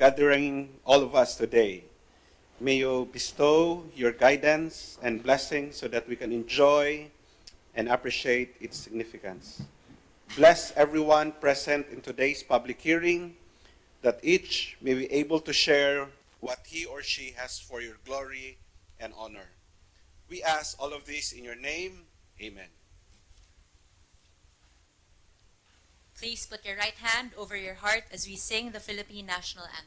gathering all of us today. May you bestow your guidance and blessing so that we can enjoy and appreciate its significance. Bless everyone present in today's public hearing, that each may be able to share what he or she has for your glory and honor. We ask all of this in your name. Amen. Please put your right hand over your heart as we sing the Philippine National Anthem.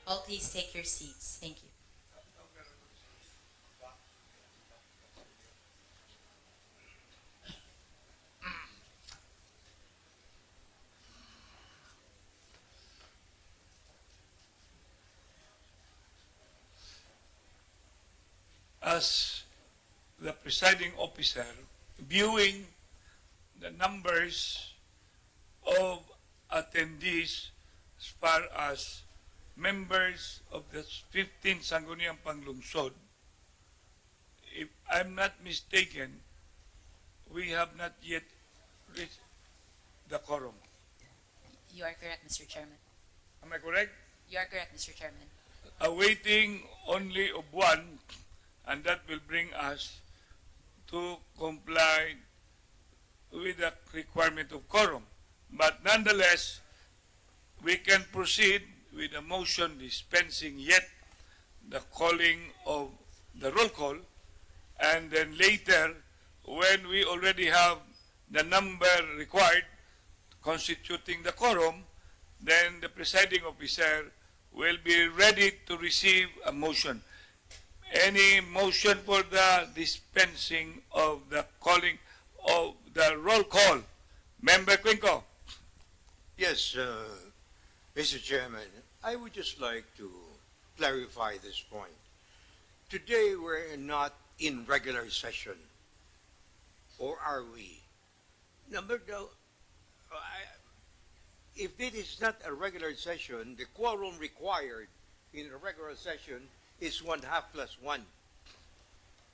All please take your seats. Thank you. As the presiding officer, viewing the numbers of attendees as far as members of the 15th Sangguniang Panlungsod, if I'm not mistaken, we have not yet reached the quorum. You are correct, Mr. Chairman. Am I correct? You are correct, Mr. Chairman. Awaiting only of one, and that will bring us to comply with the requirement of quorum. But nonetheless, we can proceed with a motion dispensing yet the calling of the roll call, and then later, when we already have the number required constituting the quorum, then the presiding officer will be ready to receive a motion. Any motion for the dispensing of the calling of the roll call? Member Quinco. Yes, Mr. Chairman, I would just like to clarify this point. Today we're not in regular session, or are we? If it is not a regular session, the quorum required in a regular session is 1/2 plus 1.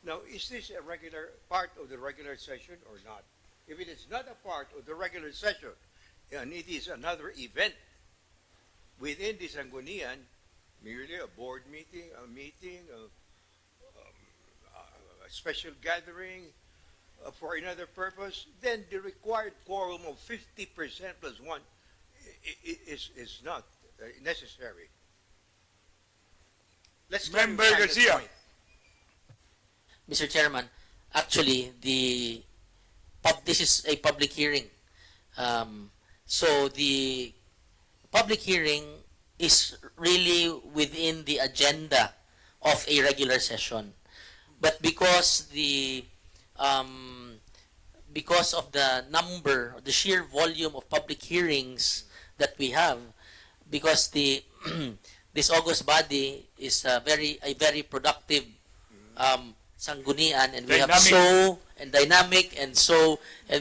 Now, is this a regular part of the regular session or not? If it is not a part of the regular session, and it is another event within the Sangguniang, merely a board meeting, a special gathering for another purpose, then the required quorum of 50% plus 1 is not necessary. Let's Member clarify this Garcia. point. Mr. Chairman, actually, this is a public hearing. So the public hearing is really within the agenda of a regular session. But because of the number, the sheer volume of public hearings that we have, because this August body is a very productive Sanggunian, and we have dynamic, and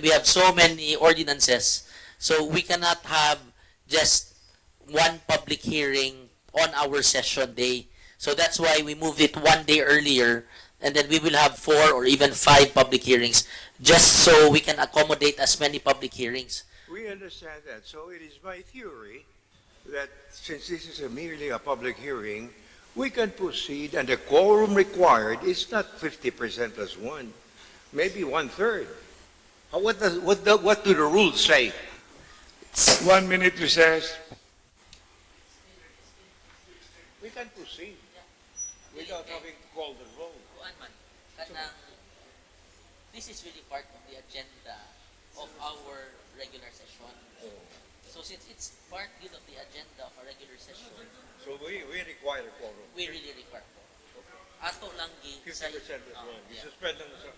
we have so many ordinances. So we cannot have just one public hearing on our session day. So that's why we moved it one day earlier, and then we will have 4 or even 5 public hearings, just so we can accommodate as many public hearings. We understand that. So it is my theory that since this is merely a public hearing, we can proceed, and the quorum required is not 50% plus 1, maybe 1/3. What do the rules say? 1 minute recess. We can proceed without having to call the roll. This is really part of the agenda of our regular session. So since it's part of the agenda of our regular session, So we require a quorum. we really require po. Ato lang 50% as well. yeah. Suspend lang sa...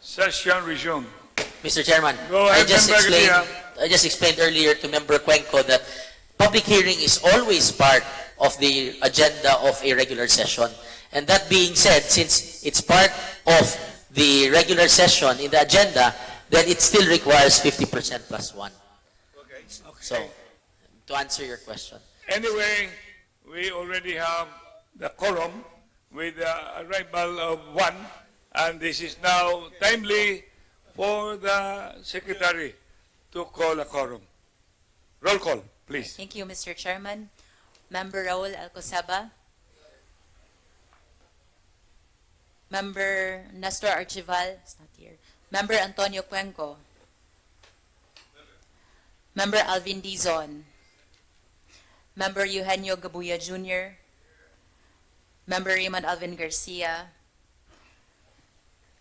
Session resumed. Mr. Chairman, Go ahead, Member Garcia. I just explained earlier to Member Cuenco that public hearing is always part of the agenda of a regular session. And that being said, since it's part of the regular session in the agenda, then it still requires 50% plus one. Okay. So, to answer your question. Anyway, we already have the quorum with the arrival of one, and this is now timely for the secretary to call a quorum. Roll call, please. Thank you, Mr. Chairman. Member Raul Alcosaba. Member Nestor Archival, is not here. Member Antonio Cuenco. Member Alvin Dizon. Member Eugenio Gabuya Jr. Member Raymond Alvin Garcia.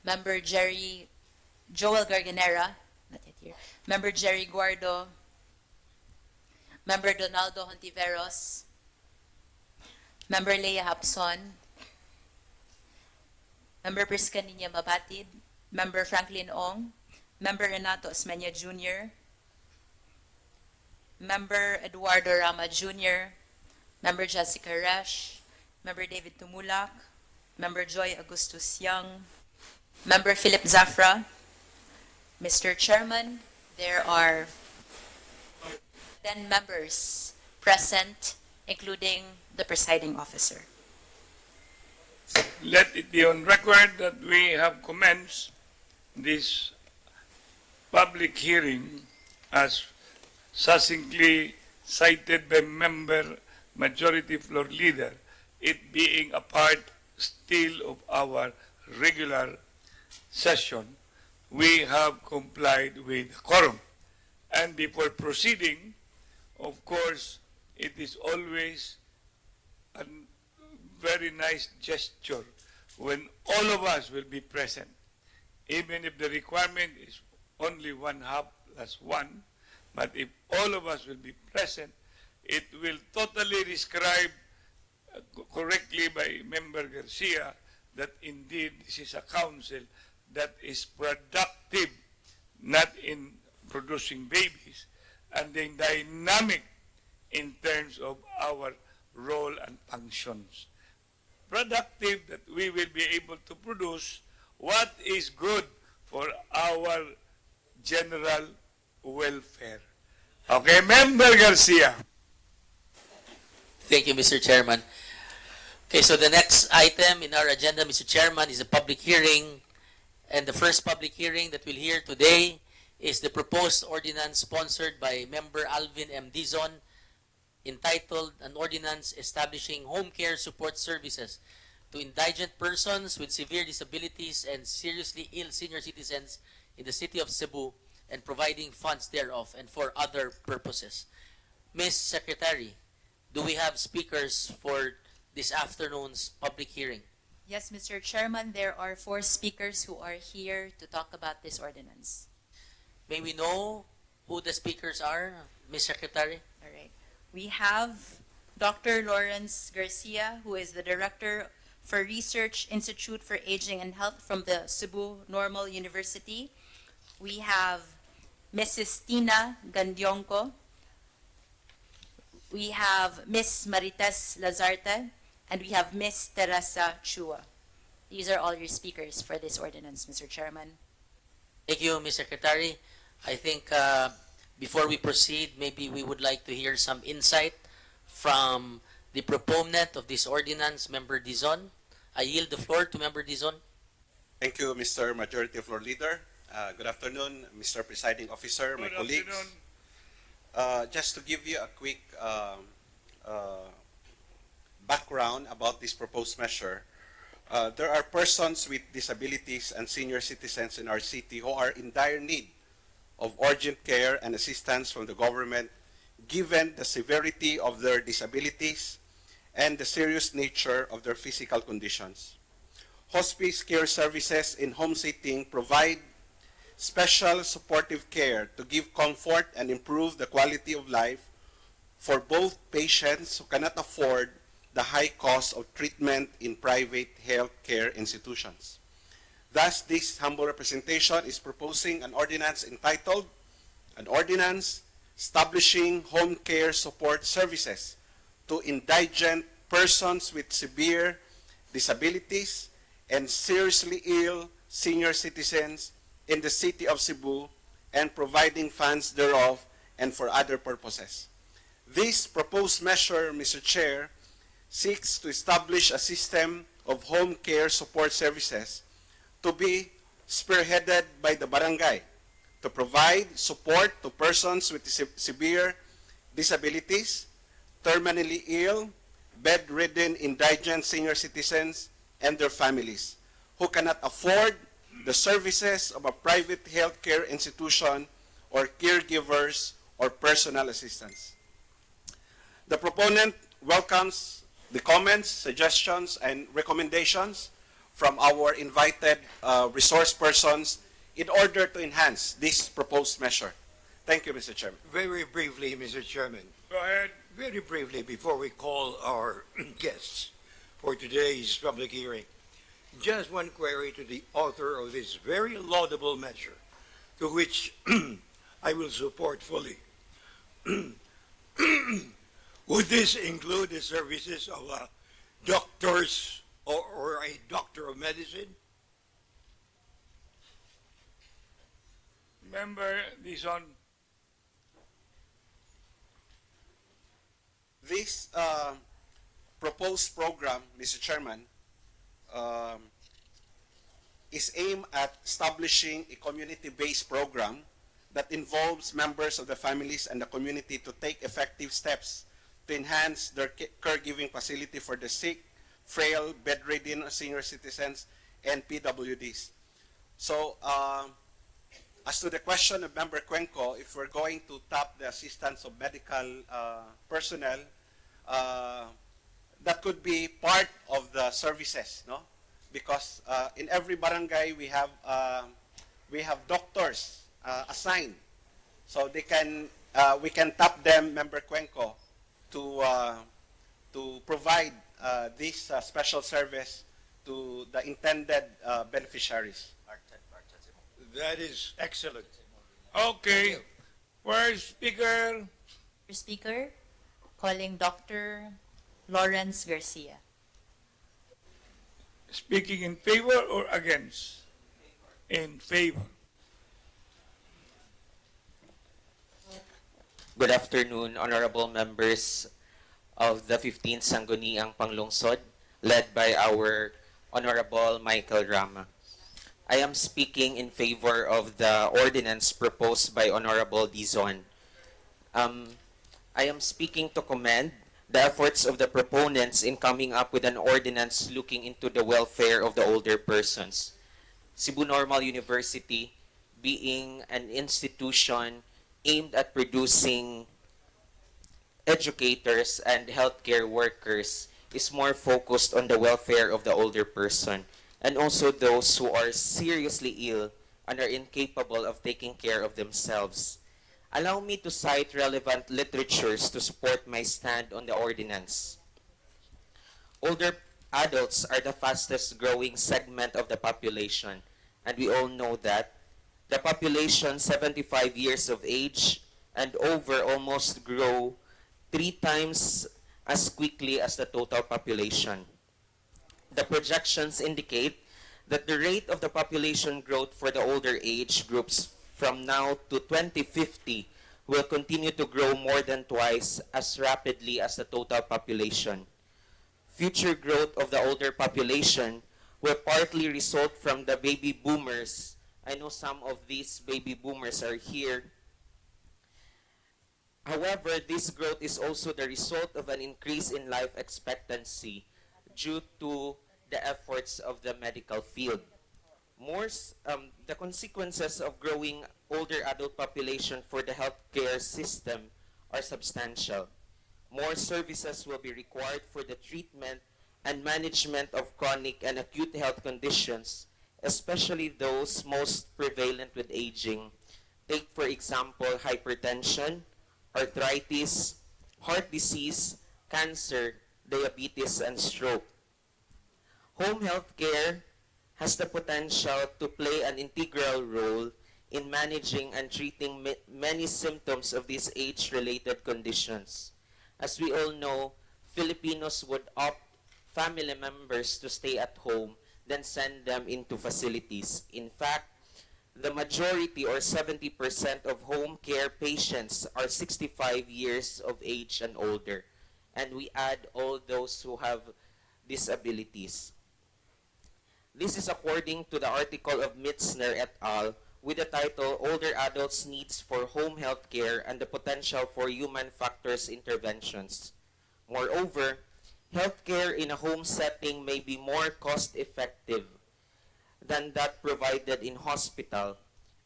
Member Joel Garganera, not yet here. Member Jerry Guardo. Member Donaldo Hontiveros. Member Leia Hapson. Member Prisca Niña Mabatid. Member Franklin Ong. Member Renato Osmeña Jr. Member Eduardo Rama Jr. Member Jessica Resch. Member David Tumulak. Member Joy Augustus Young. Member Philip Zafra. Mr. Chairman, there are 10 members present, including the presiding officer. Let it be on record that we have commenced this public hearing as succinctly cited by member majority floor leader, it being a part still of our regular session. We have complied with quorum. And before proceeding, of course, it is always a very nice gesture when all of us will be present. Even if the requirement is only 1/2 plus 1, but if all of us will be present, it will totally describe correctly by Member Garcia that indeed this is a council that is productive, not in producing babies, and then dynamic in terms of our role and functions. Productive that we will be able to produce what is good for our general welfare. Okay, Member Garcia. Thank you, Mr. Chairman. Okay, so the next item in our agenda, Mr. Chairman, is a public hearing. And the first public hearing that we'll hear today is the proposed ordinance sponsored by Member Alvin M. Dizon, entitled An Ordinance Establishing Home Care Support Services to Indigent Persons with Severe Disabilities and Seriously Ill Senior Citizens in the City of Cebu and providing funds thereof and for other purposes. Ms. Secretary, do we have speakers for this afternoon's public hearing? Yes, Mr. Chairman, there are 4 speakers who are here to talk about this ordinance. May we know who the speakers are, Ms. Secretary? All right. We have Dr. Lawrence Garcia, who is the Director for Research Institute for Aging and Health from the Cebu Normal University. We have Mrs. Tina Gandionco. We have Ms. Marites Lazarte, and we have Ms. Teresa Chua. These are all your speakers for this ordinance, Mr. Chairman. Thank you, Ms. Secretary. I think before we proceed, maybe we would like to hear some insight from the proponent of this ordinance, Member Dizon. I yield the floor to Member Dizon. Thank you, Mr. Majority Floor Leader. Good afternoon, Mr. Presiding Officer, my Good colleagues. afternoon. Just to give you a quick background about this proposed measure, there are persons with disabilities and senior citizens in our city who are in dire need of urgent care and assistance from the government given the severity of their disabilities and the serious nature of their physical conditions. Hospice care services in home setting provide special supportive care to give comfort and improve the quality of life for both patients who cannot afford the high cost of treatment in private health care institutions. Thus, this humble representation is proposing an ordinance entitled An Ordinance Establishing Home Care Support Services to Indigent Persons with Severe Disabilities and Seriously Ill Senior Citizens in the City of Cebu and providing funds thereof and for other purposes. This proposed measure, Mr. Chair, seeks to establish a system of home care support services to be spearheaded by the barangay to provide support to persons with severe disabilities, terminally ill, bedridden indigent senior citizens, and their families who cannot afford the services of a private healthcare institution or caregivers or personal assistance. The proponent welcomes the comments, suggestions, and recommendations from our invited resource persons in order to enhance this proposed measure. Thank you, Mr. Chairman. Very briefly, Mr. Chairman, Go ahead. very briefly before we call our guests for today's public hearing, just one query to the author of this very laudable measure, to which I will support fully. Would this include the services of doctors or a doctor of medicine? Member Dizon. This proposed program, Mr. Chairman, is aimed at establishing a community-based program that involves members of the families and the community to take effective steps to enhance their caregiving facility for the sick, frail, bedridden senior citizens, and PWDs. So, as to the question of Member Cuenco, if we're going to tap the assistance of medical personnel, that could be part of the services, no? Because in every barangay we have doctors assigned, so they can we can tap them, Member Cuenco, to provide this special service to the intended beneficiaries. That is excellent. Okay. First speaker. Mr. Speaker, calling Dr. Lawrence Garcia. Speaking in favor or against? In favor. Good afternoon, honorable members of the 15th Sangguniang Panlungsod, led by our Honorable Michael Rama. I am speaking in favor of the ordinance proposed by Honorable Dizon. I am speaking to commend the efforts of the proponents in coming up with an ordinance looking into the welfare of the older persons. Cebu Normal University, being an institution aimed at producing educators and healthcare workers, is more focused on the welfare of the older person and also those who are seriously ill and are incapable of taking care of themselves. Allow me to cite relevant literatures to support my stand on the ordinance. Older adults are the fastest growing segment of the population, and we all know that. The population 75 years of age and over almost grow 3 times as quickly as the total population. The projections indicate that the rate of the population growth for the older age groups from now to 2050 will continue to grow more than twice as rapidly as the total population. Future growth of the older population will partly result from the baby boomers. I know some of these baby boomers are here. However, this growth is also the result of an increase in life expectancy due to the efforts of the medical field. The consequences of growing older adult population for the healthcare system are substantial. More services will be required for the treatment and management of chronic and acute health conditions, especially those most prevalent with aging. Take, for example, hypertension, arthritis, heart disease, cancer, diabetes, and stroke. Home health care has the potential to play an integral role in managing and treating many symptoms of these age-related conditions. As we all know, Filipinos would opt family members to stay at home than send them into facilities. In fact, the majority or 70% of home care patients are 65 years of age and older. And we add all those who have disabilities. This is according to the article of Mitzner et al. With the title Older Adults' Needs for Home Health Care and the Potential for Human Factors Interventions. Moreover, healthcare in a home setting may be more cost-effective than that provided in hospital,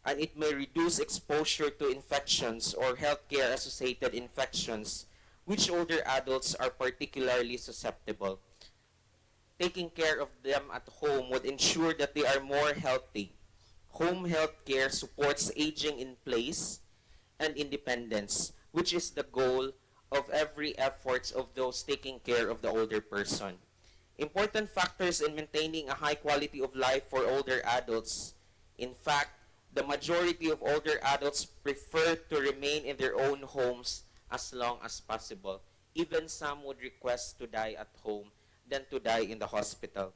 and it may reduce exposure to infections or healthcare-associated infections, which older adults are particularly susceptible. Taking care of them at home would ensure that they are more healthy. Home health care supports aging in place and independence, which is the goal of every efforts of those taking care of the older person. Important factors in maintaining a high quality of life for older adults. In fact, the majority of older adults prefer to remain in their own homes as long as possible. Even some would request to die at home than to die in the hospital.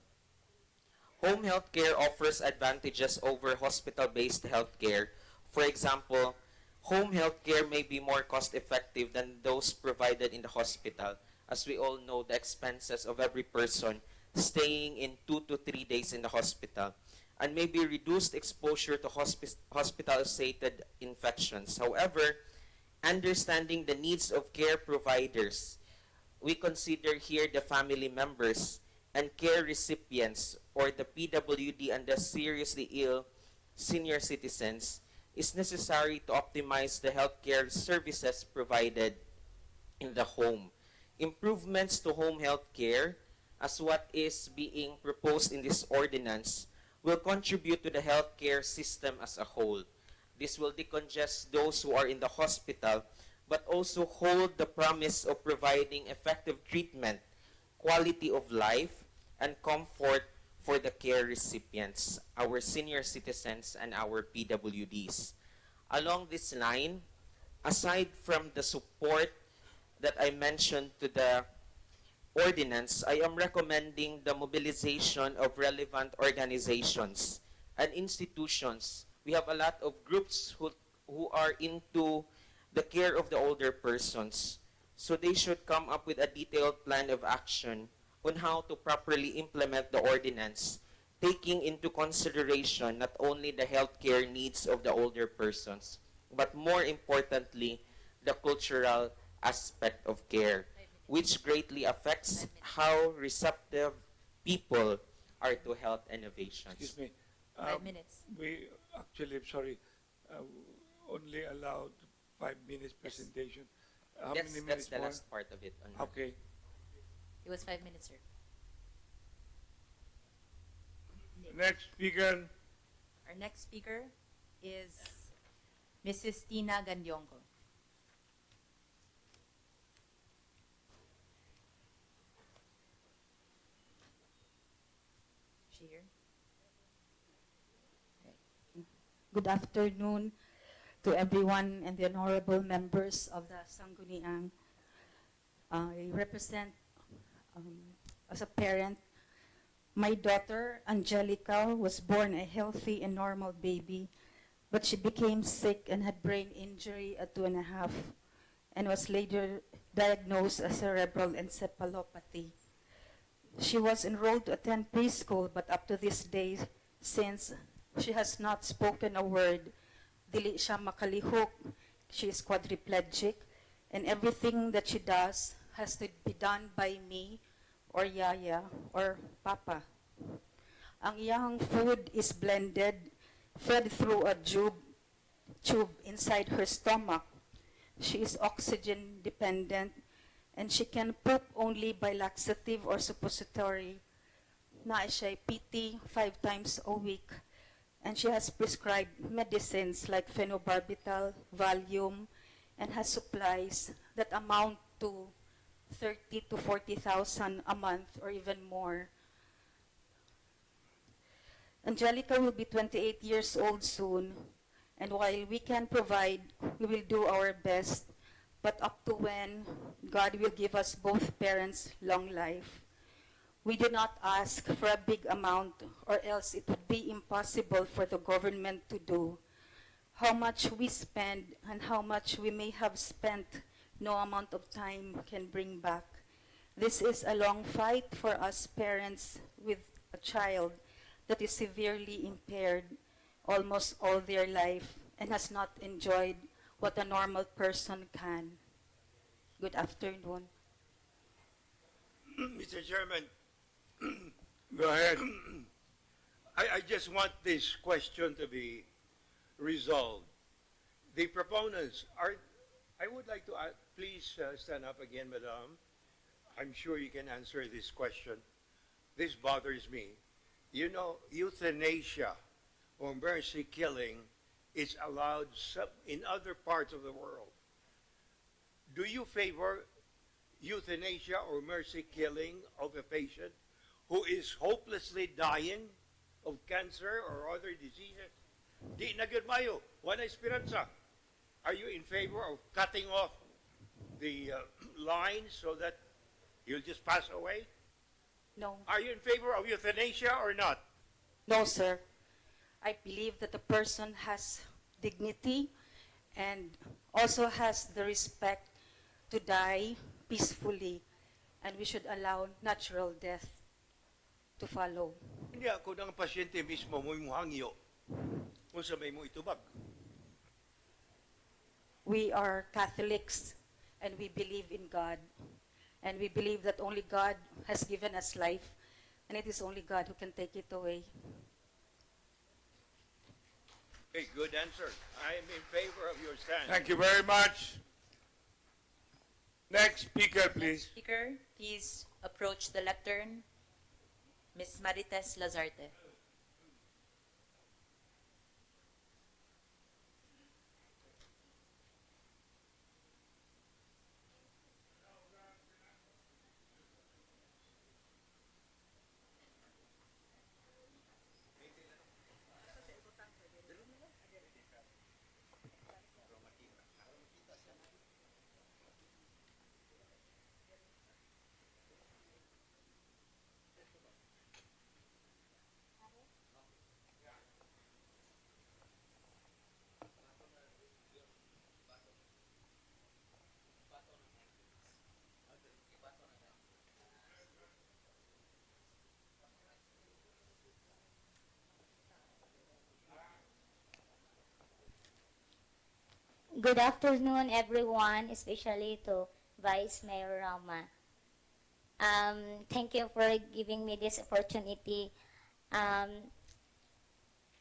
Home health care offers advantages over hospital-based health care. For example, home health care may be more cost-effective than those provided in the hospital. As we all know, the expenses of every person staying in 2 to 3 days in the hospital, and maybe reduced exposure to hospital-associated infections. However, understanding the needs of care providers, we consider here the family members and care recipients, or the PWD, and the seriously ill senior citizens, is necessary to optimize the healthcare services provided in the home. Improvements to home health care, as what is being proposed in this ordinance, will contribute to the healthcare system as a whole. This will decongest those who are in the hospital, but also hold the promise of providing effective treatment, quality of life, and comfort for the care recipients, our senior citizens, and our PWDs. Along this line, aside from the support that I mentioned to the ordinance, I am recommending the mobilization of relevant organizations and institutions. We have a lot of groups who are into the care of the older persons. So they should come up with a detailed plan of action on how to properly implement the ordinance, taking into consideration not only the healthcare needs of the older persons, but more importantly, the cultural aspect of care, which greatly affects how receptive people are to health innovations. Excuse me. 5 minutes. We actually, sorry, only allowed 5 minutes presentation. How many That's minutes the more? last part of it. Okay. It was 5 minutes, sir. Next speaker, Our next speaker is Mrs. Tina Ganyongo. She here? Good afternoon to everyone and the honorable members of the Sangguniang. I represent, as a parent, my daughter, Angelica, was born a healthy and normal baby, but she became sick and had brain injury at 2.5 and was later diagnosed as cerebral encephalopathy. She was enrolled to attend preschool, but up to this day, since she has not spoken a word, dili siya makalihok, she is quadriplegic, and everything that she does has to be done by me, or yaya, or papa. Ang iyang food is blended, fed through a tube inside her stomach. She is oxygen dependent, and she can poop only by laxative or suppository. Na siya PT 5 times a week, and she has prescribed medicines like phenobarbital, Valium, and has supplies that amount to 30 to 40,000 a month or even more. Angelica will be 28 years old soon, and while we can provide, we will do our best, but up to when God will give us both parents long life. We do not ask for a big amount, or else it would be impossible for the government to do. How much we spend and how much we may have spent, no amount of time can bring back. This is a long fight for us parents with a child that is severely impaired almost all their life and has not enjoyed what a normal person can. Good afternoon. Mr. Chairman, Go ahead. I just want this question to be resolved. The proponents are, I would like to, please stand up again, Madam. I'm sure you can answer this question. This bothers me. You know, euthanasia or mercy killing is allowed in other parts of the world. Do you favor euthanasia or mercy killing of a patient who is hopelessly dying of cancer or other diseases? Di na gyud mayo, wala esperanza. Are you in favor of cutting off the line so that he'll just pass away? No. Are you in favor of euthanasia or not? No, sir. I believe that the person has dignity and also has the respect to die peacefully, and we should allow natural death to follow. Hindi ako ng pasyente mismo mo hangyo kung sa may mo itubag. We are Catholics and we believe in God. And we believe that only God has given us life, and it is only God who can take it away. Okay, good answer. I am in favor of your stand. Thank you very much. Next speaker, please. Speaker, please approach the lectern. Ms. Marites Lazarte. Good afternoon, everyone, especially to Vice Mayor Rama. Thank you for giving me this opportunity.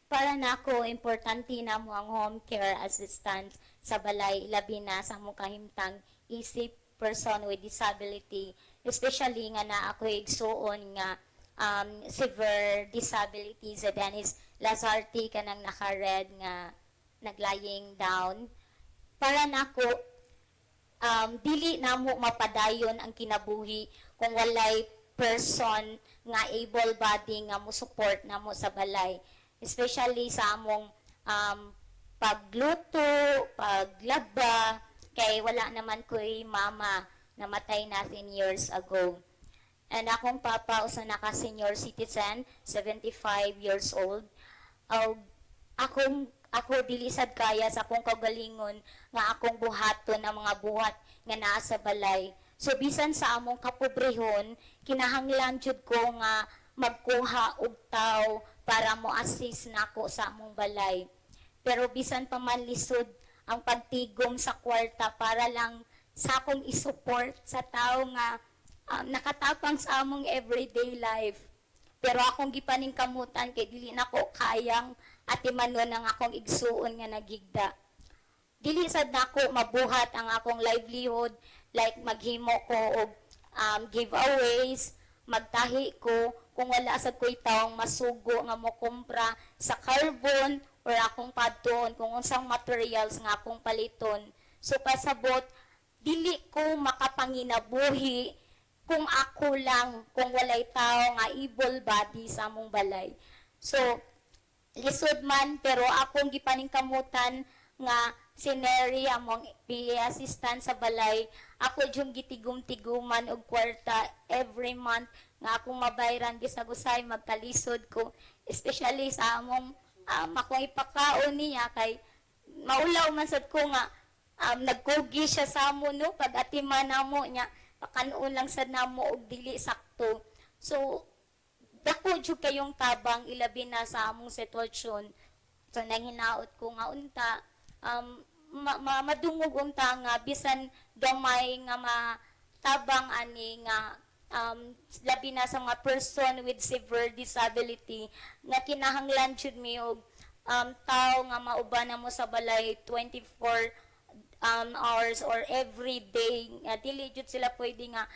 Para na ako, importante na mo ang home care assistant sa balay, labi na sa mong kahimtang isip person with disability, especially nga na ako igsuon nga severe disabilities, Dennis Lazarte ka nang naka-red nga naglaying down. Para nako dili namo mapadayon ang kinabuhi kung walay person nga able body nga mo support namo sa balay, especially sa among pagluto, paglaba, kay wala naman ko'y mama, namatay na 10 years ago. And akong papa usa na ka senior citizen, 75 years old. Ako dili kaya sa akong kagalingon nga akong buhaton ang mga buhat nga naa sa balay. So bisan sa among kapobrehon, kinahanglan jud ko nga magkuha og taw para mo assist nako sa among balay. Pero bisan pa man lisod ang pagtigom sa kwarta para lang sa akong isupport sa tao nga nakatapang sa among everyday life. Pero akong gipaningkamutan kay dili nako kayang atimanon ang akong igsuon nga nagigda. Dili sad nako mabuhat ang akong livelihood like maghimo ko og giveaways, magtahi ko kung wala sad ko'y taong masugo nga mo kumpra sa carbon or akong padton kung unsang materials nga akong paliton. So pasabot, dili ko makapanginabuhi kung ako lang, kung walay tao nga able body sa among balay. So, lisod man, pero akong gipaningkamutan nga sineri among PA assistant sa balay, ako yung gitigum-tiguman og kwarta every month nga akong mabayran bisag-usay magkalisod ko, especially sa among akong ipakaon niya kay maulaw man sad ko nga nagkugi siya sa amo no pag atiman namo nya pakanon lang sad namo og dili sakto. So dako jud kayong tabang ilabi na sa among sitwasyon. So nanghinaot ko nga unta madungog unta nga bisan gamay nga matabang ani nga labi na sa mga person with severe disability nga kinahanglan jud mi og tao nga mauban na mo sa balay 24 hours or every day nga dili jud sila pwede nga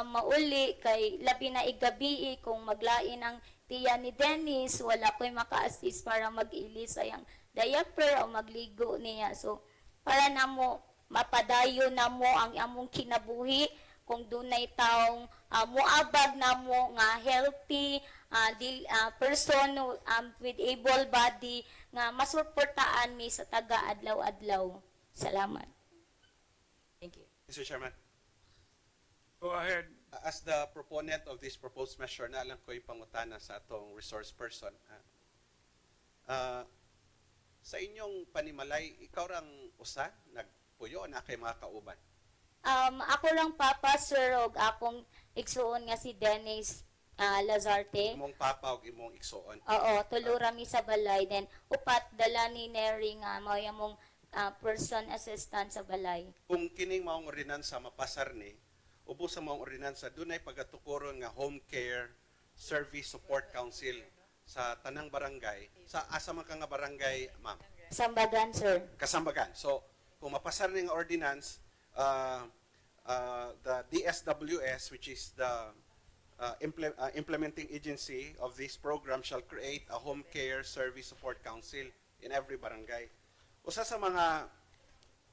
mauli kay labi na igabi kung maglain ang tiya ni Dennis wala ko'y maka-assist para mag-ilis sayang diaper o magligo niya. So para namo mapadayo namo ang among kinabuhi kung dunay taong muabag namo nga healthy person with able body nga masuportaan mi sa taga adlaw-adlaw. Salamat. Thank you. Mr. Chairman, Go ahead. as the proponent of this proposed measure, na lang ko'y pangutana sa atong resource person. Sa inyong panimalay, ikaw rang usa, nagpuyo na kay mga kauban? Ako lang papa sir og akong igsuon nga si Dennis Lazarte. Imong papa o imong igsuon? Oo, tulura mi sa balay. Then, upat dala ni Neri nga mo yung person assistant sa balay. Kung kining maong ordinansa mapasar ni, ubos sa maong ordinansa, dunay pagatukuron nga home care service support council sa tanang barangay. Sa asa man ka nga barangay, ma'am? Sambagan, sir. Kasambagan. So, kung mapasar ni nga ordinance, the DSWS, which is the implementing agency of this program, shall create a home care service support council in every barangay. Usa sa mga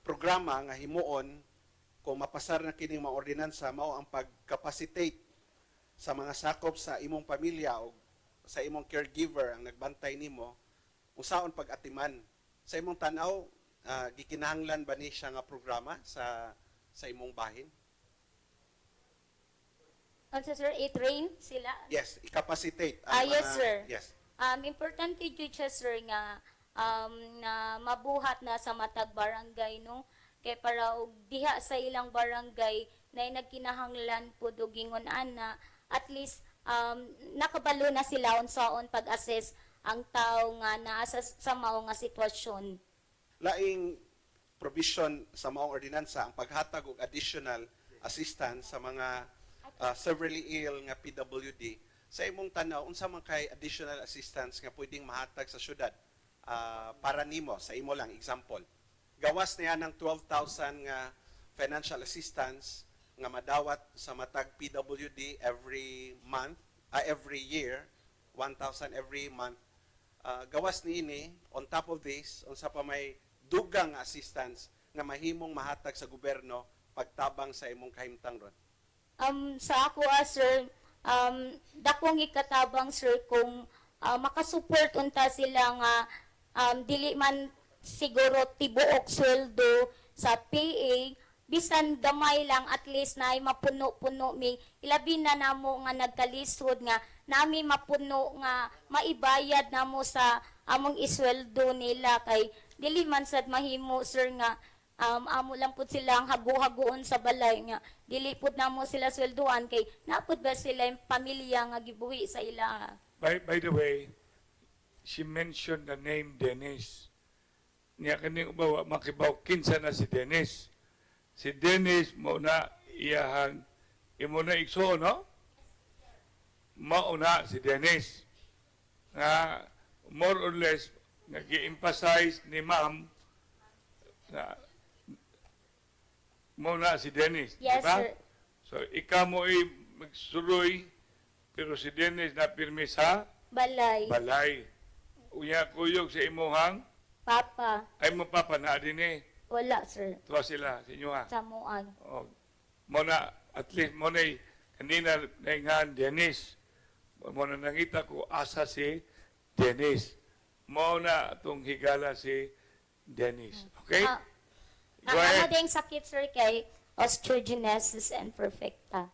programa nga himuon kung mapasar na kining mga ordinansa mao ang pag-capacitate sa mga sakop sa imong pamilya o sa imong caregiver ang nagbantay nimo unsaon pag-atiman sa imong tanaw. Gikinahanglan ba ni siya nga programa sa imong bahin? Also, sir, i-train sila? Yes, i-capacitate. Yes, sir. Yes. Importante jud siya, sir, nga na mabuhat na sa matag barangay, no? Kay para og diha sa ilang barangay na nagkinahanglan po dugingon ana, at least nakabalo na sila unsaon pag-assess ang tao nga naa sa mao nga sitwasyon. Laing provision sa maong ordinansa ang paghatag og additional assistance sa mga severely ill nga PWD. Sa imong tanaw, unsa man kay additional assistance nga pwedeng mahatag sa syudad para nimo, sa imo lang example. Gawas niya ng 12,000 nga financial assistance nga madawat sa matag PWD every month, every year, 1,000 every month. Gawas niini, on top of this, unsa pa may dugang assistance nga mahimong mahatag sa gobyerno pagtabang sa imong kahimtang ron? Sa ako, sir, dakong ikatabang, sir, kung makasupport unta sila nga dili man siguro tibuok sweldo sa PA, bisan gamay lang, at least na ay mapuno-puno mi. Ilabi na namo nga nagkalisod nga nami mapuno nga maibayad namo sa among isweldo nila kay dili man sad mahimo, sir, nga amo lang pud silang hago-hagoon sa balay nga dili pud namo sila swelduan kay napud ba sila yung pamilya nga gibuhi sa ila. By the way, she mentioned the name Dennis. Niya kaning ubawa makibaw kinsa na si Dennis. Si Dennis mo na iyahang imo na igsoon, no? Mauna si Dennis nga more or less nag-emphasize ni ma'am na mauna si Dennis, Yes, di ba? sir. So ikaw mo ay magsuroy pero si Dennis na pirmi sa Balay. balay. Unya kuyog sa imuhang Papa. ay mo papa na din eh. Wala, sir. Tuwa sila sa inyo ha. Samuan. Oh, mo na at least mo na kanina na Dennis. Mo na nangita ko asa si Dennis. Mo na itong higala si Dennis. Okay? Ah, Go ang ano ahead. ding sakit, sir, kay osteogenesis imperfecta.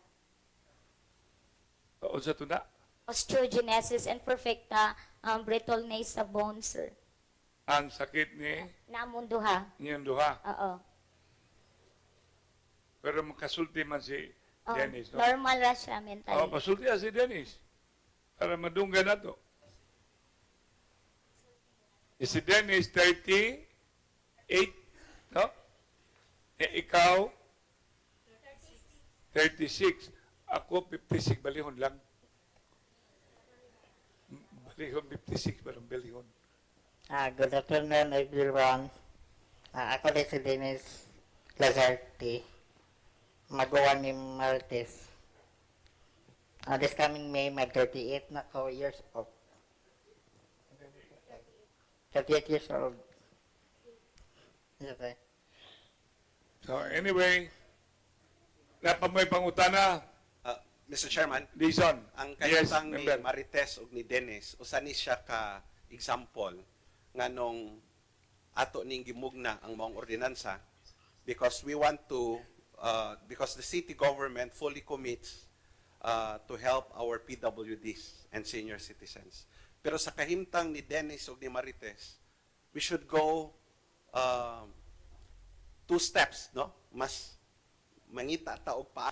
Unsa to na? Osteogenesis imperfecta, brittleness sa bones, sir. Ang sakit ni Namunduha. inyong duha. Oo. Pero makasulti man si Oh, Dennis. No? normal ra siya mentally. Oh, pasulti si Dennis. Para madunggan na to. Si Dennis 38, no? Ikaw 36. Ako 56 balihon lang. Balihon 56 parang balihon. Good afternoon, everyone. Ako din si Dennis Lazarte, magawa ni Martes. This coming May, mag-38 na ko years old. 38 years old. Yes, sir. So anyway, dapat may pangutana. Mr. Chairman, Lison. ang Yes, kahitang ni member. Marites ug ni Dennis, usa ni siya ka example nga nung ato ning gimugna ang maong ordinansa because we want to because the city government fully commits to help our PWDs and senior citizens. Pero sa kahimtang ni Dennis ug ni Marites, we should go two steps, no? Mas mangita ta og pa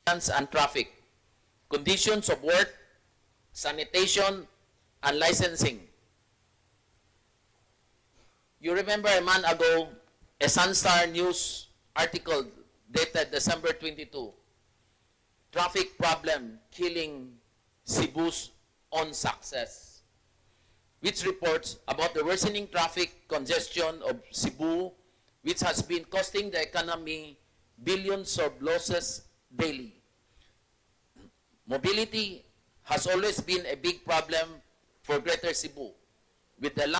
and traffic, conditions of work, sanitation, and licensing. You remember a month ago, a Sunstar News article dated December 22, traffic problem killing Cebu's own success, which reports about the worsening traffic congestion of Cebu, which has been costing the economy billions of losses daily. Mobility has always been a big problem for Greater Cebu, with the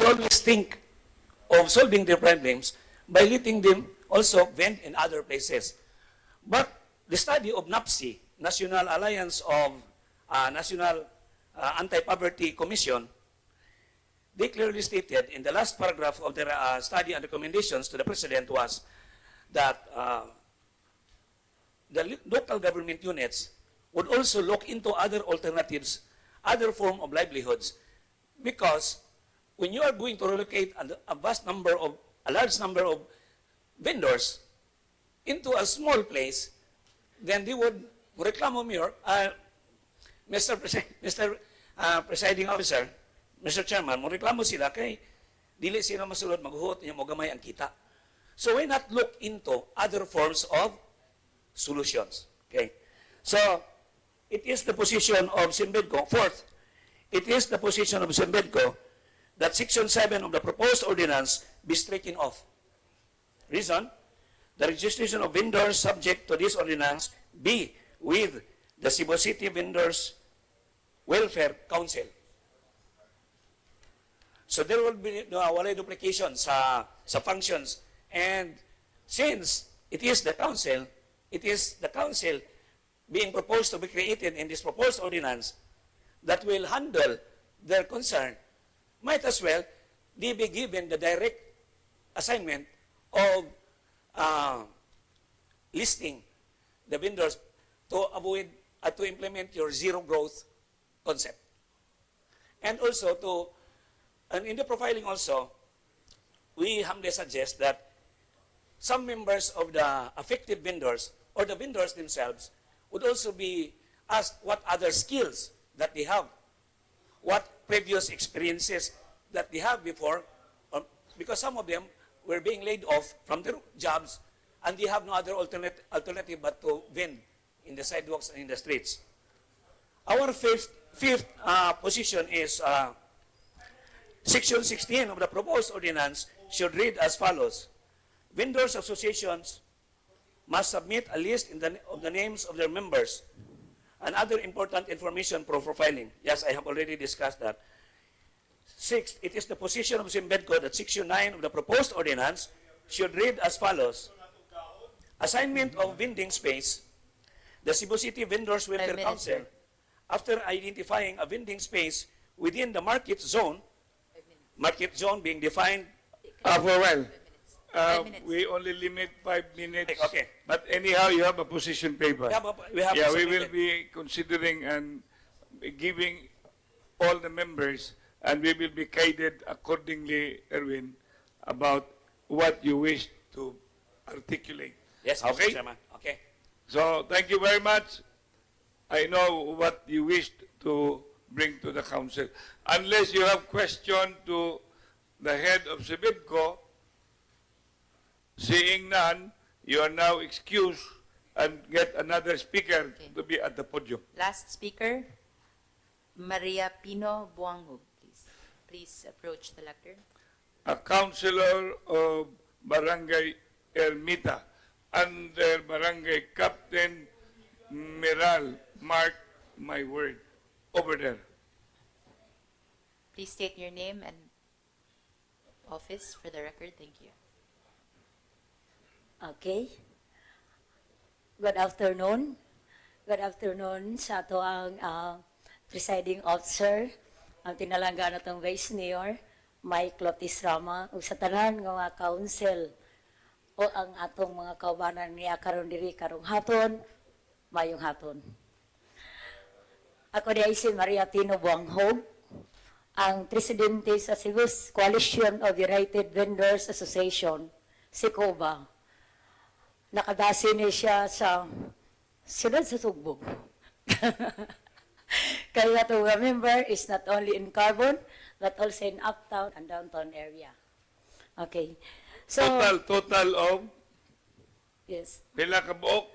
always think of solving their problems by letting them also vent in other places. But the study of NAPSI, National Alliance of National Anti-Poverty Commission, they clearly stated in the last paragraph of their study and recommendations to the President was that the local government units would also look into other alternatives, other form of livelihoods, because when you are going to relocate a large number of vendors into a small place, then they would reklamo mayor, Mr. Presiding Officer, Mr. Chairman, mo reklamo sila kay dili sila masulod maghuhot niya mo gamay ang kita. So why not look into other forms of solutions? Okay. So it is the position of Simbedco. Fourth, it is the position of Simbedco that Section 7 of the proposed ordinance be stricken off. Reason, the registration of vendors subject to this ordinance be with the Cebu City Vendors Welfare Council. So there will be walay duplication sa functions. And since it is the council being proposed to be created in this proposed ordinance that will handle their concern, might as well they be given the direct assignment of listing the vendors to avoid to implement your zero growth concept. And also and in the profiling also, we humbly suggest that some members of the affected vendors or the vendors themselves would also be asked what other skills that they have, what previous experiences that they have before, because some of them were being laid off from their jobs and they have no other alternative but to vend in the sidewalks and in the streets. Our fifth position is Section 16 of the proposed ordinance should read as follows. Vendors associations must submit a list of the names of their members and other important information for profiling. Yes, I have already discussed that. Sixth, it is the position of Simbedco that Section 9 of the proposed ordinance should read as follows. Assignment of vending space. The Cebu City Vendors Welfare Council, after identifying a vending space within the market zone being defined. For a while. 5 minutes. We only limit 5 minutes. Okay. But anyhow, you have a position paper. Yeah, We will be considering and giving all the members, and we will be guided accordingly, Erwin, about what you wish to articulate. Yes, Okay. Mr. Chairman. Okay. So, thank you very much. I know what you wished to bring to the council. Unless you have question to the head of Cebidco, seeing none, you are now excused and get another speaker to be at the podium. Last speaker, Maria Pino Buangog, please. Please approach the lectern. A councilor of Barangay Ermita under Barangay Captain Miral. Mark my word. Over there. Please state your name and office for the record. Thank you. Okay. Good afternoon. Good afternoon sa ato ang presiding officer, ang tinalangga natong Vice Mayor, Mike Lotis Rama, ug sa tanan nga mga council o ang atong mga kaubanan niya karon diri karong haton, mayong haton. Ako di si Maria Tino Buanghog, ang presidente sa Cebu Coalition of United Vendors Association, SICOBA. Nakadasi niya siya sa siyudad sa Sugbog. Kaya ito member is not only in Carbon, but also in uptown and downtown area. Okay. So, Total of yes. pila ka buok?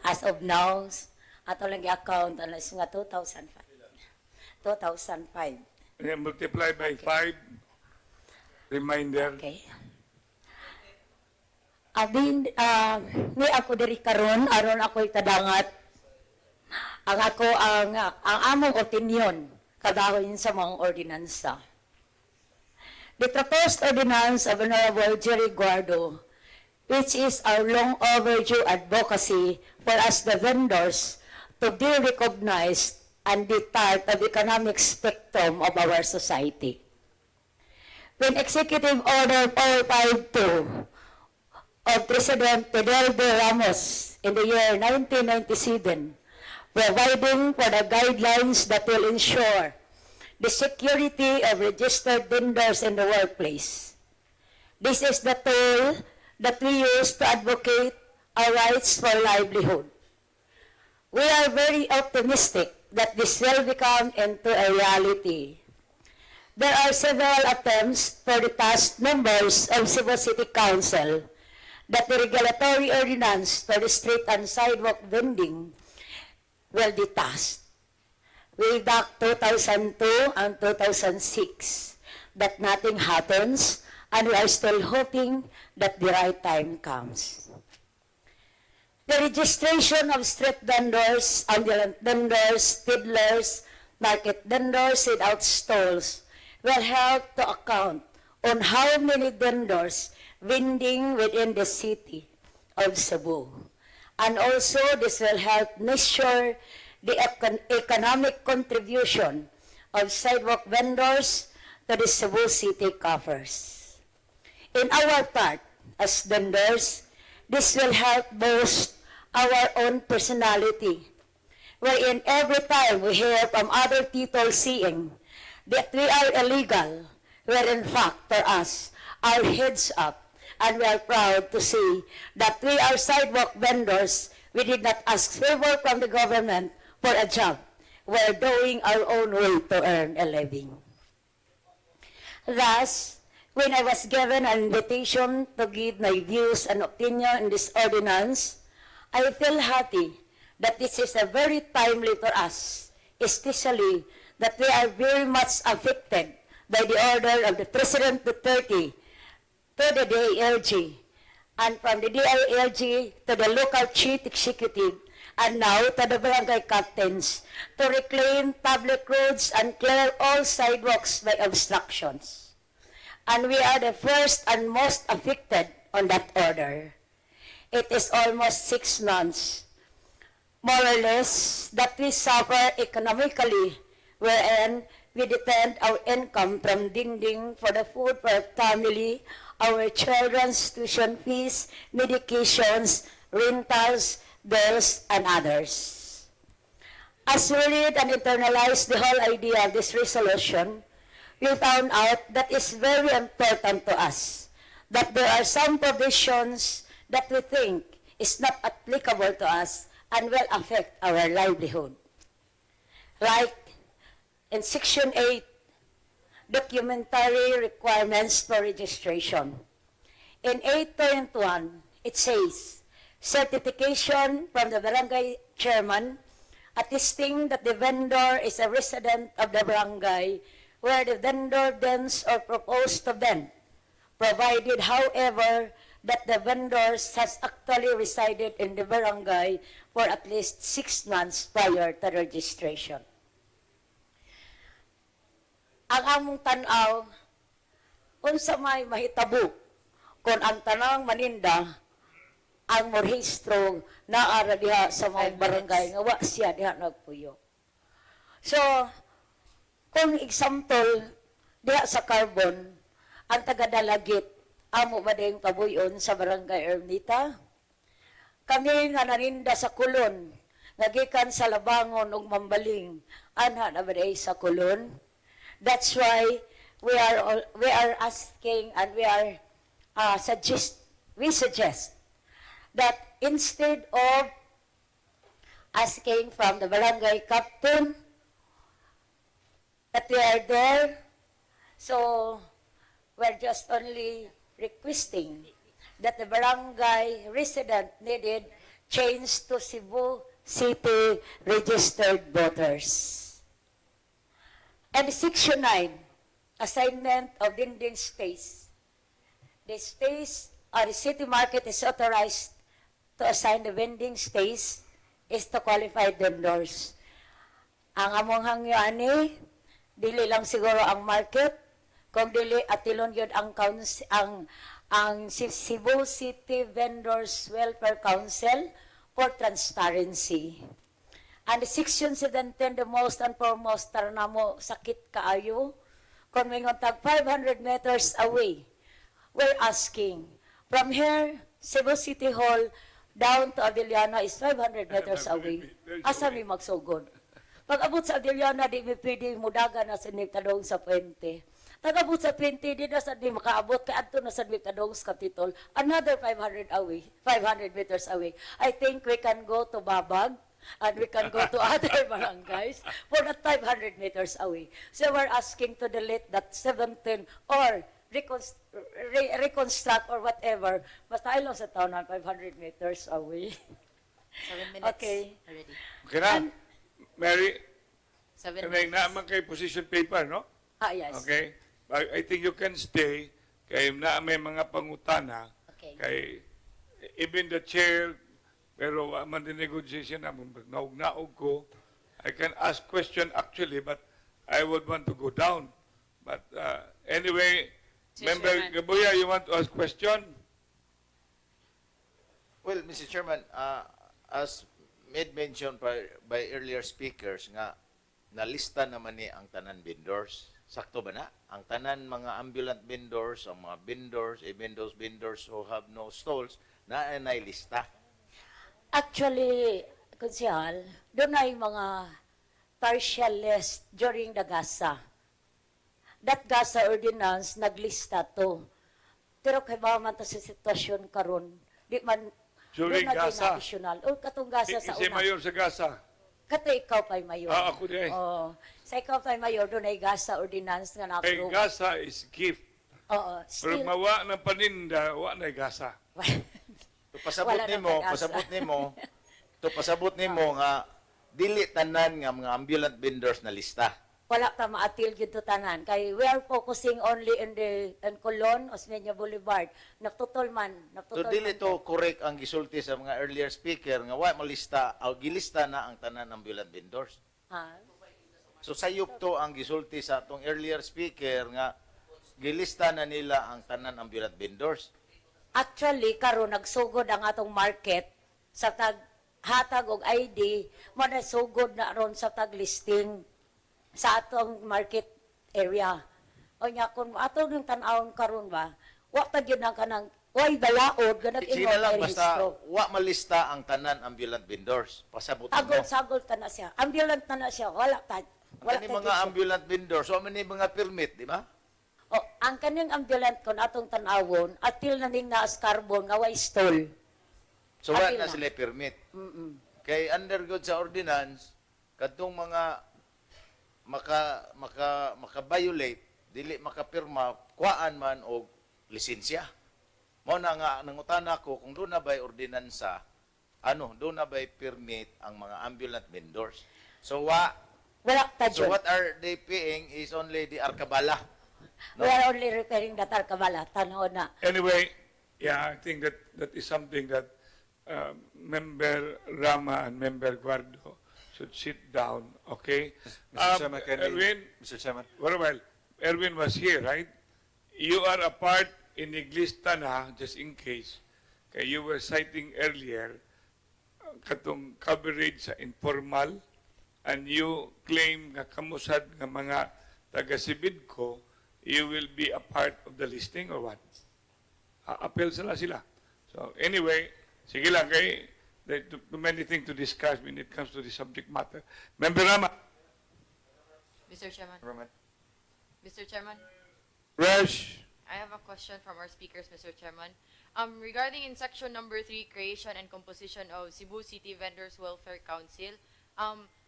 As of now, ato lang i-account, alas nga 2005. 2005. Multiply by 5. Reminder. Okay. Abin, ni ako diri karon aron ako itadangat ang among opinion kadahon sa mga ordinansa. The proposed ordinance of Honorable Jerry Guardo, which is our long overdue advocacy for us the vendors to be recognized and be part of the economic spectrum of our society. When Executive Order 452 of President Fidel B. Ramos in the year 1997, providing for the guidelines that will ensure the security of registered vendors in the workplace. This is the tool that we use to advocate our rights for livelihood. We are very optimistic that this will become into a reality. There are several attempts for the past members of Cebu City Council that the regulatory ordinance for the street and sidewalk vending will be passed way back 2002 and 2006. That nothing happens, and we are still hoping that the right time comes. The registration of street vendors, ambulant vendors, peddlers, market vendors without stalls will help to account on how many vendors vending within the city of Cebu. And also, this will help measure the economic contribution of sidewalk vendors to the Cebu City coffers. In our part, as vendors, this will help boost our own personality, wherein every time we hear from other people saying that we are illegal, where in fact for us, our heads up, and we are proud to see that we are sidewalk vendors. We did not ask favor from the government for a job. We're doing our own way to earn a living. Thus, when I was given an invitation to give my views and opinion in this ordinance, I feel happy that this is a very timely for us, especially that we are very much affected by the order of the President Duterte to the DILG, and from the DILG to the local chief executive, and now to the barangay captains, to reclaim public roads and clear all sidewalks by obstructions. And we are the first and most affected on that order. It is almost 6 months, more or less, that we suffer economically, wherein we depend our income from dingding for the food for our family, our children's tuition fees, medications, rentals, bills, and others. As we read and internalize the whole idea of this resolution, we found out that it's very important to us that there are some provisions that we think is not applicable to us and will affect our livelihood. Like in Section 8, documentary requirements for registration. In 8.1, it says, certification from the barangay chairman attesting that the vendor is a resident of the barangay where the vendor vends or proposed to vend, provided, however, that the vendor has actually resided in the barangay for at least 6 months prior to registration. Ang among tanaw, unsa may mahitabo kung ang tanang maninda ang morehistro naara diha sa mga barangay nga wa siya diha nagpuyo. So, kung example diha sa Carbon, ang taga-Dalagit amo ba dayong pabuyon sa barangay Ermita? Kami nga naninda sa Kulon, nagikan sa Labangon ug Mambaling, anha na ba day sa Kulon? That's why we are asking and we suggest that instead of asking from the barangay captain that we are there, so we're just only requesting that the barangay resident needed change to Cebu City registered voters. And Section 9, assignment of vending space. The space or the city market is authorized to assign the vending space is to qualified vendors. Ang among hangyani, dili lang siguro ang market, kung dili atilon yun ang Cebu City Vendors Welfare Council for transparency. And Section 17, the most and foremost, tara na mo sakit kaayo, kung may tag 500 meters away, we're asking, from here, Cebu City Hall, down to Adeliana is 500 meters away. Asa mi magsugod? Pag abot sa Adeliana, di mi pwede mudaga na sa Niptadong sa Puente. Tagabot sa 20, di na sa di makaabot, kaya ato na sa Niptadong sa Capitol, another 500 meters away. I think we can go to Babag, and we can go to other barangays for that 500 meters away. So we're asking to delete that 17 or reconstruct or whatever. Basta ilaw sa town 500 meters away. 7 minutes Okay. already. Okay na? Mary, 7 kanay minutes. naman kay position paper, no? Yes. Okay? But I think you can stay kay na may mga pangutana Okay. kay even the chair pero man din negotiation na naug ko. I can ask question actually but I would want to go down. But anyway, Mr. Member Chairman. Gabuya, you want to ask question? Well, Mr. Chairman, as made mention by earlier speakers nga nalista naman ni ang tanan vendors. Sakto ba na? Ang tanan mga ambulant vendors, ang mga vendors, even those vendors who have no stalls, na lista. Actually, Kunsihal, doon ay mga partial list during the GASA. That GASA ordinance, naglista to. Pero kay ba man to sa sitwasyon karon, di man During doon na GASA? additional. O katong GASA sa Si una. Mayor sa Gasa. Kato ikaw pa'y mayor. Ako din. Oo. Sa ikaw pa'y mayor, doon ay GASA ordinance nga Kay na-approve. Gasa is gift. Oo. Pero Still, mawa ng paninda, wa na Gasa. To pasabot Wala na nimo, pag-asa. pasabot nimo nga dili tanan nga mga ambulant vendors na lista. wala ta maatil gyud to tanan kay we are focusing only in Colon, Osmeña Boulevard. Naptutol man, So naptutol. dili man to correct ang gisulti sa mga earlier speaker nga wa malista o gilista na ang tanan ambulant vendors. Ha? So sayop to ang gisulti sa atong earlier speaker nga gilista na nila ang tanan ambulant vendors. Actually karon nagsugod ang atong market sa tag hatag og ID mo na sugod na ron sa tag listing sa atong market area. O nya kun ato ning tan-awon karon ba, wa pa gyud ang kanang way balaod nga Sige nag-ingon na lang kay basta rehistro. wa malista ang tanan ambulant vendors. Pasabot mo. Sagol ta na siya. Ambulant na siya. Wala ta. Wala Kani ta mga gyud ambulant vendors, wa man ni mga permit, di ba? O, ang kaning ambulant kon atong tan-awon, atil na ning naas carbon nga way stall. So wa Apil na na. sila permit. Mm-mm. Kay under good sa ordinance, kadtong mga maka-violate, dili makapirma, kuhaan man og lisensya. Mao na nga nangutana ko kung doon na ba'y ordinansa, doon na ba'y permit ang mga ambulant vendors. So Wala ta so dyan. what are they paying is only the arkabala. We are only repairing the Tarkabala. Tanaw na. Anyway, yeah, I think that is something that Member Rama and Member Guardo should sit down, okay? Mr. Chairman, can I- Erwin, Mr. Chairman. for a while, Erwin was here, right? You are a part in Iglista na, just in case. Kaya you were citing earlier, katong coverage sa informal, and you claim nga kamusad nga mga taga-sibid ko, you will be a part of the listing or what? Apel sila. So anyway, sige lang kay there are too many things to discuss when it comes to the subject matter. Member Rama. Mr. Chairman. Roman. Mr. Chairman, Rush. I have a question from our speakers, Mr. Chairman. Regarding in section number 3, creation and composition of Cebu City Vendors Welfare Council,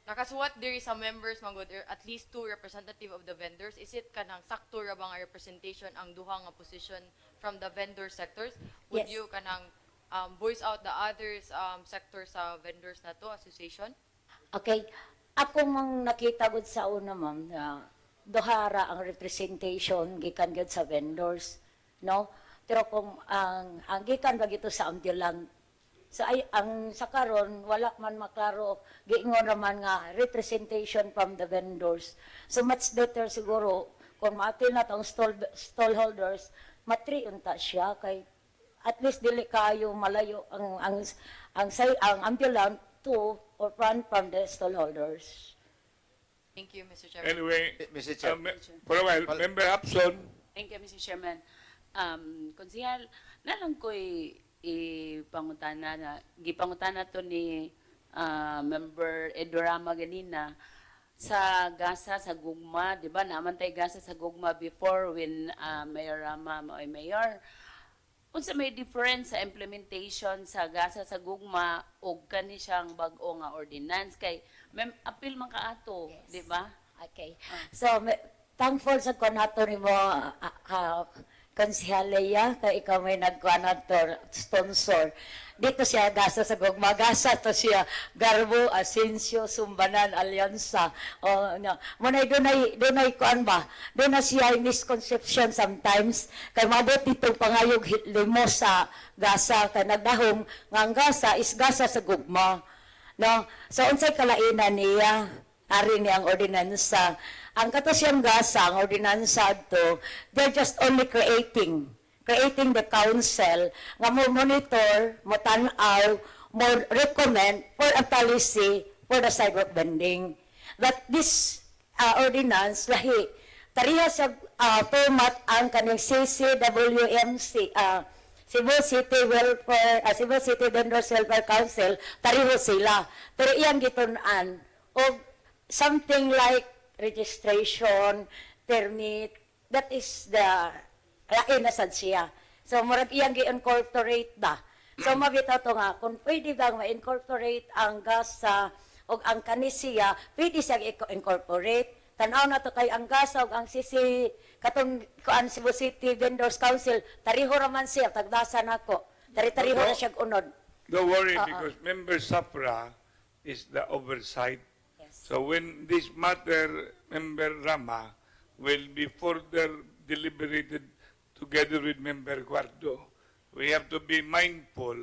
nakasuwat there is a members mangod at least 2 representative of the vendors. Is it kanang sakto ra ba nga representation ang duha nga position from the vendor sectors? Would Yes. you kanang voice out the others sectors sa vendors na to association? Okay. Ako mang nakita gud sa una, ma'am, na duhara ang representation gikan gud sa vendors, no? Pero kung ang gikan ba gito sa ambulant Sa karon wala man maklaro, giingon naman nga representation from the vendors. So much better siguro kung maapil na tong stallholders, matri unta siya kay at least dili kayo malayo ang ambulant to or from the stallholders. Thank you, Mr. Chairman. Anyway, Mr. Chair. for a while, Member Hapson, Thank you, Mr. Chairman. Konsihal, nalang ko'y gipangutana to ni Member Edorama ganina sa gasa sa gugma, di ba? Naman tayo gasa sa gugma before when Mayor Rama o Mayor. Kung sa may difference sa implementation sa gasa sa gugma o kani siyang bag-o nga ordinance kay apil man kaato, Yes. di ba? Okay. So, thankful sa konato ni mo, Konsihaleya, kay ikaw may nagkuanato, sponsor. Dito siya gasa sa gugma, gasa to siya Garbo, Asensio, Sumbanan, Alyansa. O, no. Munay dunay kuan ba? Doon na siya misconception sometimes. Kay mabot itong pangayog limo sa gasa, kay nagdahom nga ang gasa is gasa sa gugma. No? So, unsay kalainan niya, ari niyang ordinansa. Ang kato siyang gasa, ang ordinansa to, they're just only creating the council nga mo monitor, mo tanaw, mo recommend for a policy for the sidewalk bending. That this ordinance, lahi, tariha sa format ang kaning CCWMC, Cebu City Vendors Welfare Council, tariho sila. Pero iyang gitunan, o something like registration, permit, that is the lain na sad siya. So, murag iyang gi-incorporate da. So, mabitaw to nga, kung pwede bang ma-incorporate ang gasa o ang kanisiya, pwede siya i-incorporate. Tanaw na to kay ang gasa o ang katong kuan Cebu City Vendors Council, tariho raman siya, tagdasa na ko. Tari-tariho na siya unod. don't worry because Member Sapra is the oversight. So when this matter, Member Rama, will be further deliberated together with Member Guardo, we have to be mindful,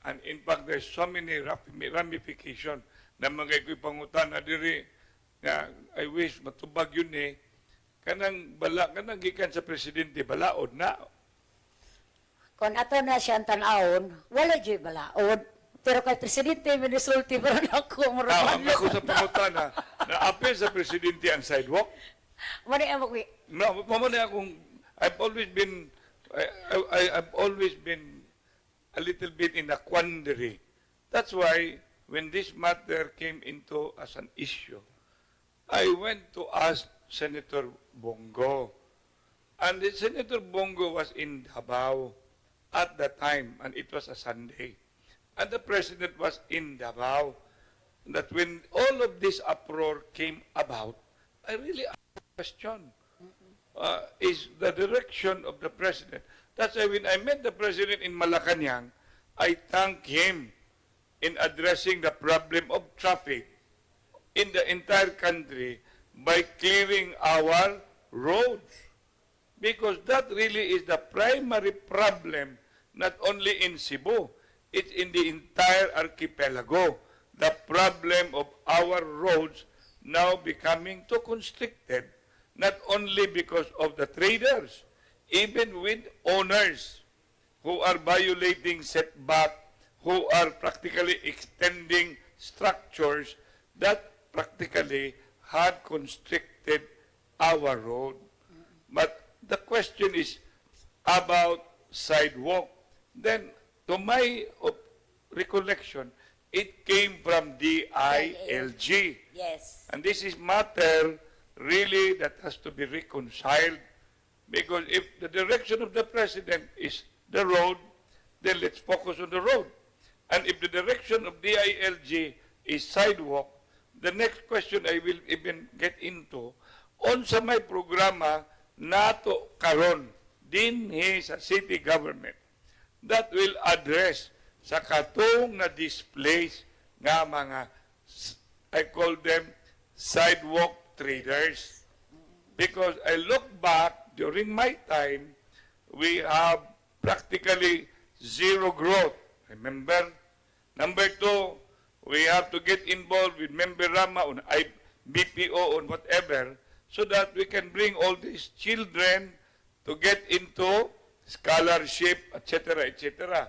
and in fact, there's so many ramifications na mga iko'y pangutan na diri, na I wish matubag yun kanang gikan sa presidente, balaod na. Kung ato na siyang tanawon, wala dyan balaod. Pero kay Presidente, minisulti pa rin ako. Ako sa pangutan na apel sa presidente ang sidewalk. Mani ang magwi. No, mamana akong, I've always been a little bit in a quandary. That's why when this matter came into as an issue, I went to ask Senator Bongo. And Senator Bongo was in Davao at that time, and it was a Sunday. And the President was in Davao. That when all of this uproar came about, I really asked the question, is the direction of the President. That's why when I met the President in Malacanang, I thank him in addressing the problem of traffic in the entire country by clearing our roads. Because that really is the primary problem, not only in Cebu, it's in the entire archipelago. The problem of our roads now becoming too constricted, not only because of the traders, even with owners who are violating setback, who are practically extending structures that practically had constricted our road. But the question is about sidewalk. Then, to my recollection, it came from DILG. Yes. And this is matter really that has to be reconciled. Because if the direction of the President is the road, then let's focus on the road. And if the direction of DILG is sidewalk, the next question I will even get into, on sa may programa nato karon dinhi sa city government that will address sa katong na displays nga mga, I call them sidewalk traders. Because I look back, during my time, we have practically zero growth. Remember, Number two, we have to get involved with Member Rama on BPO on whatever so that we can bring all these children to get into scholarship, etc., etc.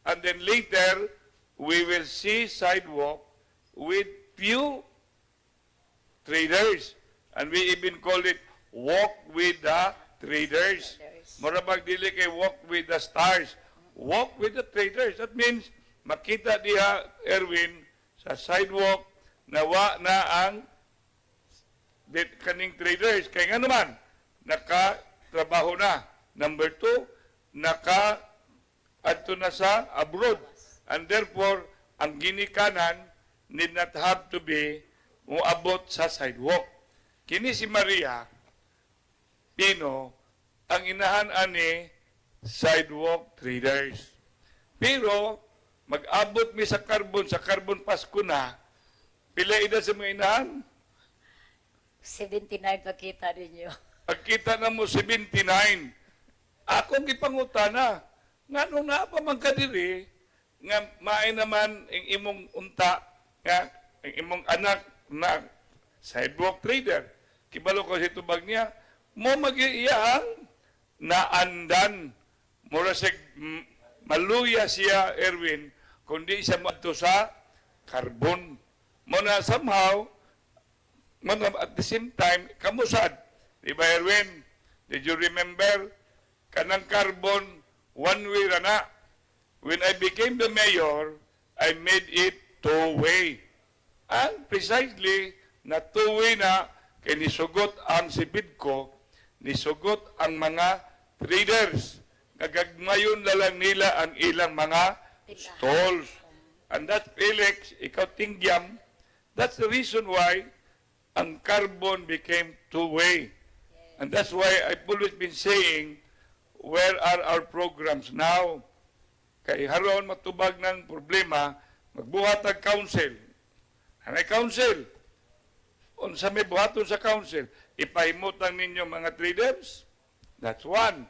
And then later, we will see sidewalk with few traders. And we even call it walk with the traders. Marabag dili kay walk with the stars. Walk with the traders. That means, makita diha, Erwin, sa sidewalk, nawa na ang kaning traders. Kaya nga naman, nakatrabaho na. Number two, adto na sa abroad. And therefore, ang ginikanan need not have to be muabot sa sidewalk. Kini si Maria Pino, ang inahan ani sidewalk traders. Pero, mag-abot mi sa carbon Pasko na, pila edad sa mga inahan? 79 pakita ninyo. Pagkita na mo 79, ako gipangutana, nga nung naapamang kadiri, nga maay naman ang imong unta, nga ang imong anak na sidewalk trader. Kibalo ko si tubag niya, mo mag-iiyahang naandan. Mura sa maluya siya, Erwin, kundi siya mato sa carbon. Muna somehow, at the same time, kamusad. Di ba, Erwin? Did you remember? Kanang carbon, one way rana. When I became the mayor, I made it two-way. And precisely, na two-way na, kay nisugot ang sibid ko, nisugot ang mga traders. Nagagmayon na lang nila ang ilang mga stalls. And that, Felix, ikaw tingyam, that's the reason why ang carbon became two-way. And that's why I've always been saying, where are our programs now? Kay haron matubag ng problema, magbuhat ang council. Anay council? Unsa may buhaton sa council? Ipahimutang ninyo mga traders? That's one.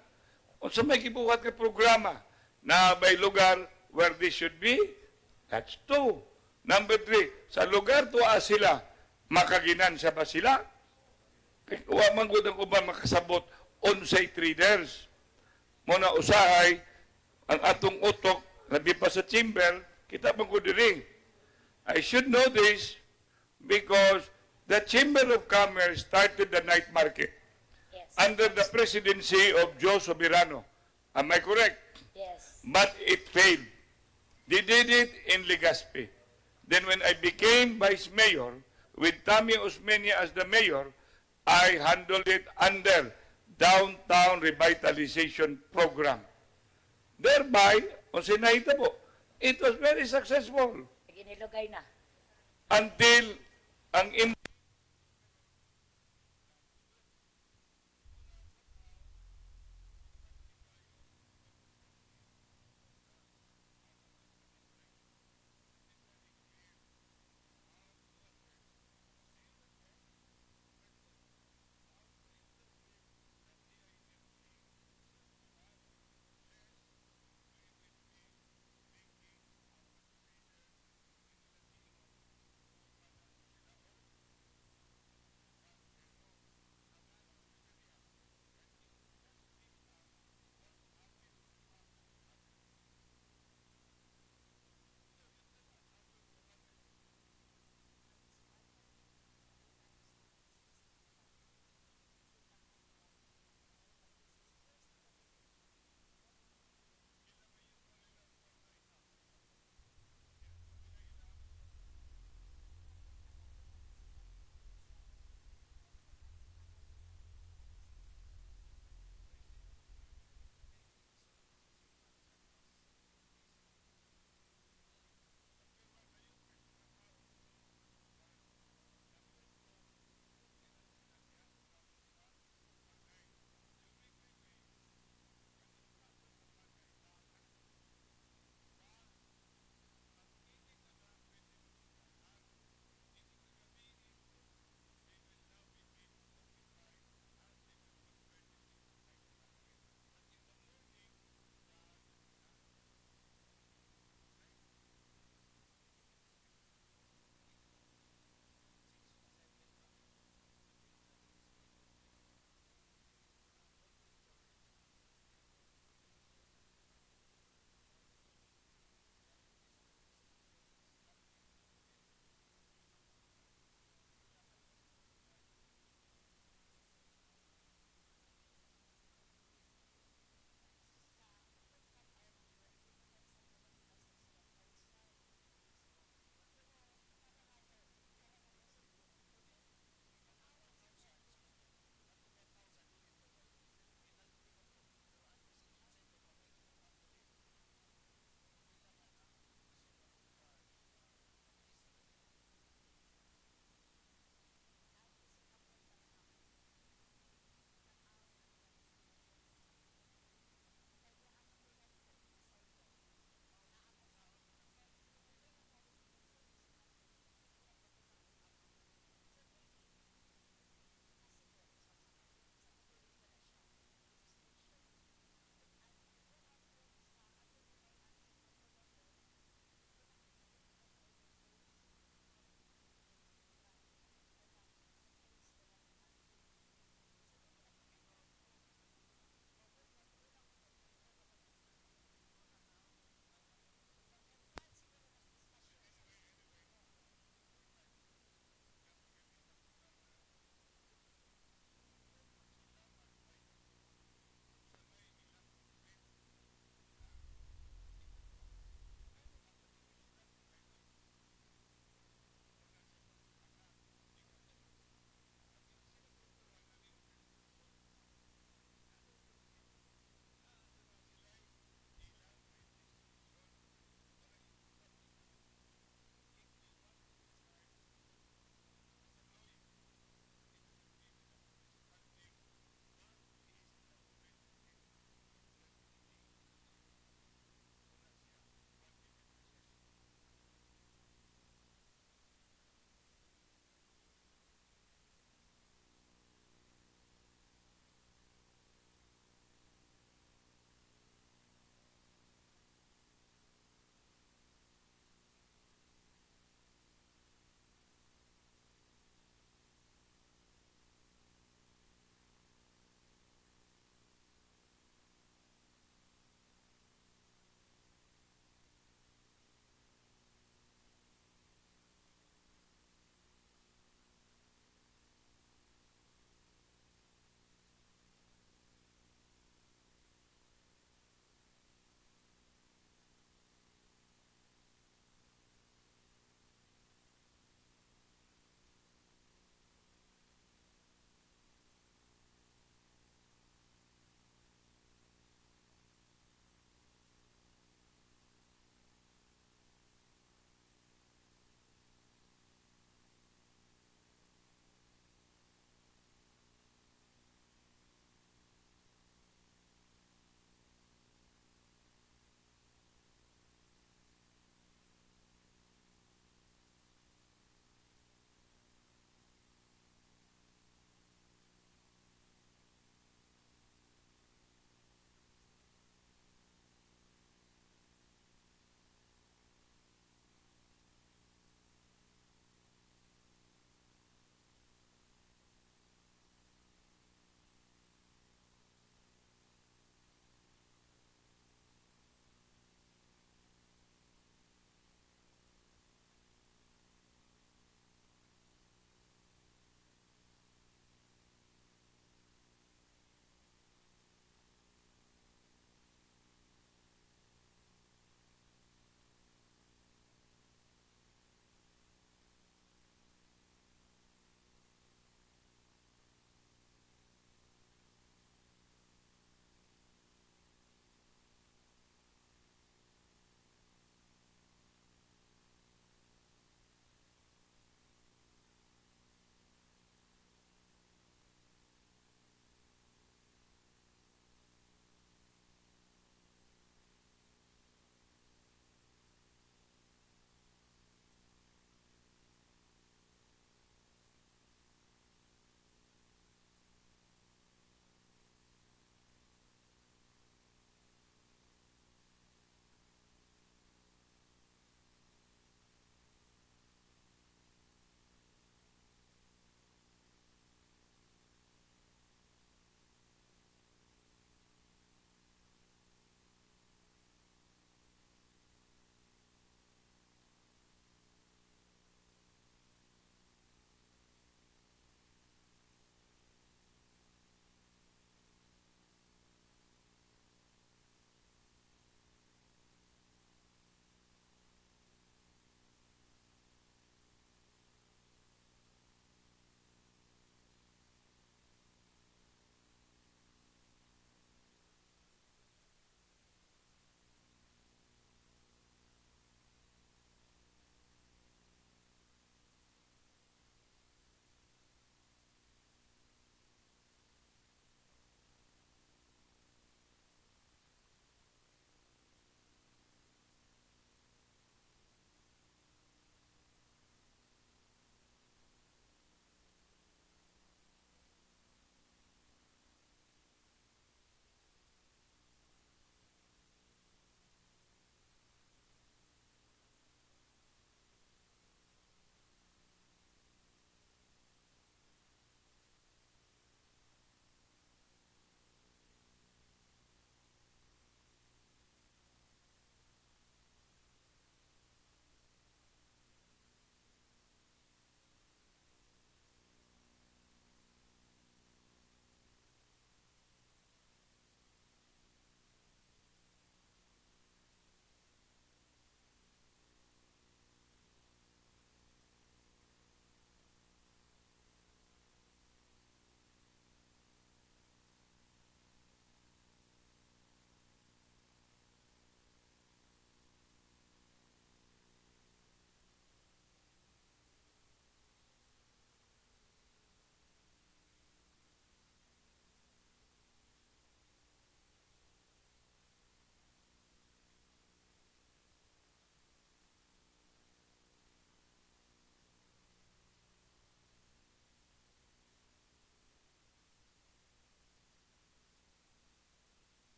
Unsa may gibuhat ka programa na by lugar where they should be? That's two. Number three, sa lugar tuwa sila, makaginansya ba sila? Wa man gud ang uban makasabot unsay traders. Muna usahay ang atong utok labi pa sa chamber, kita pang diri. I should know this because the Chamber of Commerce started the night market under the presidency of Joe Soberano. Am I correct? Yes. But it failed. They did it in Legazpi. Then when I became vice mayor, with Tammy Osmeña as the mayor, I handled it under Downtown Revitalization Program. Thereby, kung sinahita po, it was very successful. Ginilugay na. Until ang